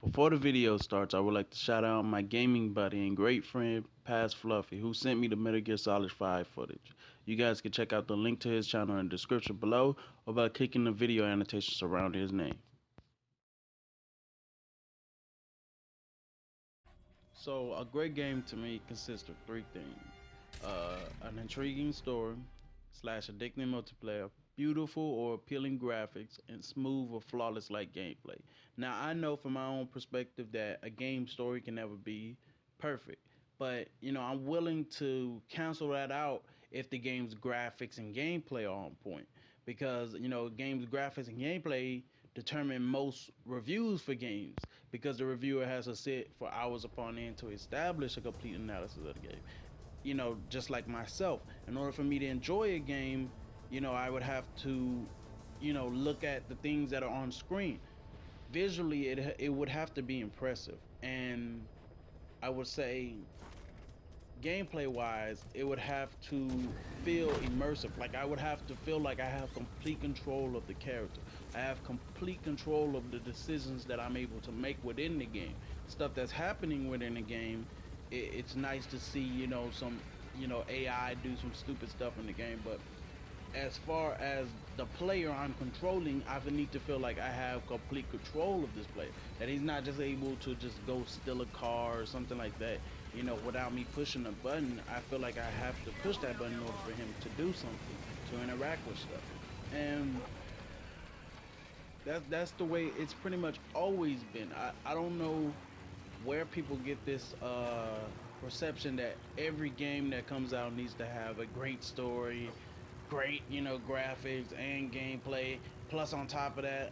Before the video starts, I would like to shout out my gaming buddy and great friend, Paz Fluffy, who sent me the Metal Gear Solid 5 footage. You guys can check out the link to his channel in the description below or by clicking the video annotation surrounding his name. So, a great game to me consists of three things. An intriguing story, slash addicting multiplayer, beautiful or appealing graphics, and smooth or flawless like gameplay. Now, I know from my own perspective that a game story can never be perfect, but I'm willing to cancel that out if the game's graphics and gameplay are on point, because games graphics and gameplay determine most reviews for games, because the reviewer has to sit for hours upon end to establish a complete analysis of the game. Just like myself, in order for me to enjoy a game, I would have to, look at the things that are on screen. Visually, it would have to be impressive, and I would say gameplay wise, it would have to feel immersive. Like, I would have to feel like I have complete control of the character. I have complete control of the decisions that I'm able to make within the game. Stuff that's happening within the game, it's nice to see, some, AI do some stupid stuff in the game, but as far as the player I'm controlling, I need to feel like I have complete control of this player. That he's not just able to just go steal a car or something like that, without me pushing a button. I feel like I have to push that button in order for him to do something, to interact with stuff. And that's the way it's pretty much always been. I don't know where people get this perception that every game that comes out needs to have a great story, great, graphics and gameplay. Plus, on top of that,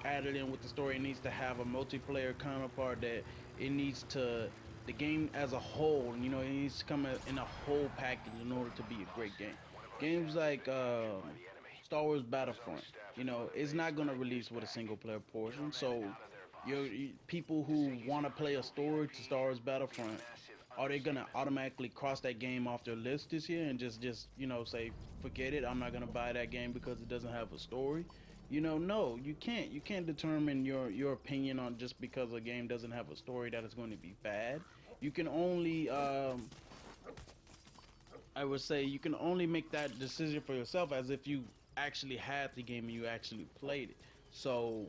added in with the story, it needs to have a multiplayer counterpart. That it needs to, the game as a whole, it needs to come in a whole package in order to be a great game. Games like Star Wars Battlefront, it's not gonna release with a single player portion. So, people who want to play a story to Star Wars Battlefront, are they gonna automatically cross that game off their list this year and just say forget it, I'm not gonna buy that game because it doesn't have a story? No, you can't determine your opinion on just because a game doesn't have a story that it's going to be bad. You can only I would say you can only make that decision for yourself as if you actually had the game and you actually played it. So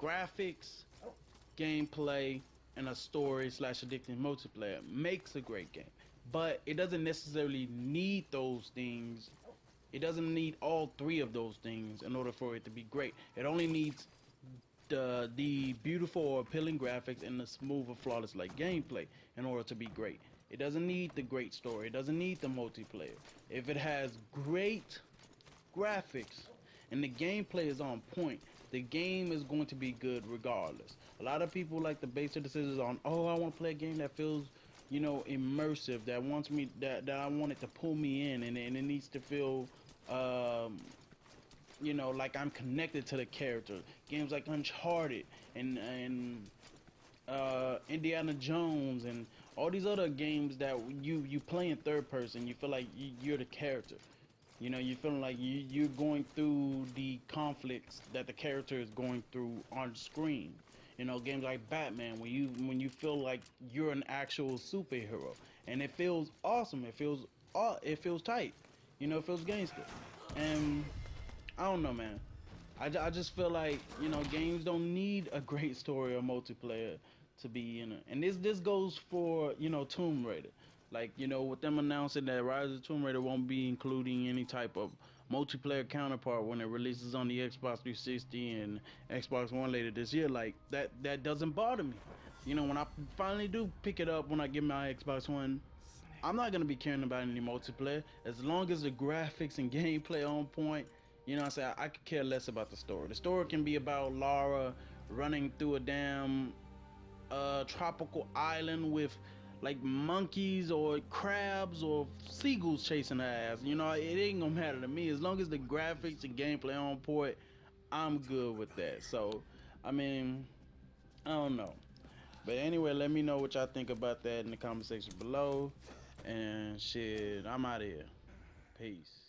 graphics, gameplay, and a story slash addicting multiplayer makes a great game. But it doesn't necessarily need those things. It doesn't need all three of those things in order for it to be great. It only needs the beautiful or appealing graphics and the smooth or flawless like gameplay in order to be great. It doesn't need the great story. It doesn't need the multiplayer. If it has great graphics and the gameplay is on point, the game is going to be good regardless. A lot of people like to base their decisions on, oh, I want to play a game that feels, immersive, that wants me, that I want it to pull me in, and it needs to feel, like I'm connected to the character. Games like Uncharted and Indiana Jones and all these other games that you play in third person, you feel like you're the character. You feeling like you're going through the conflicts that the character is going through on screen. Games like Batman, when you feel like you're an actual superhero, and it feels awesome. It feels tight. It feels gangster. And I don't know, man. I just feel like games don't need a great story or multiplayer to be and this goes for Tomb Raider. Like, with them announcing that Rise of Tomb Raider won't be including any type of multiplayer counterpart when it releases on the Xbox 360 and Xbox One later this year, like that doesn't bother me. When I finally do pick it up when I get my Xbox One, I'm not gonna be caring about any multiplayer as long as the graphics and gameplay on point. I say I could care less about the story. The story can be about Lara running through a damn tropical island with like monkeys or crabs or seagulls chasing her ass. It ain't gonna matter to me as long as the graphics and gameplay on point. I'm good with that. So, I mean, I don't know. But anyway, let me know what y'all think about that in the comment section below. And shit, I'm out of here. Peace.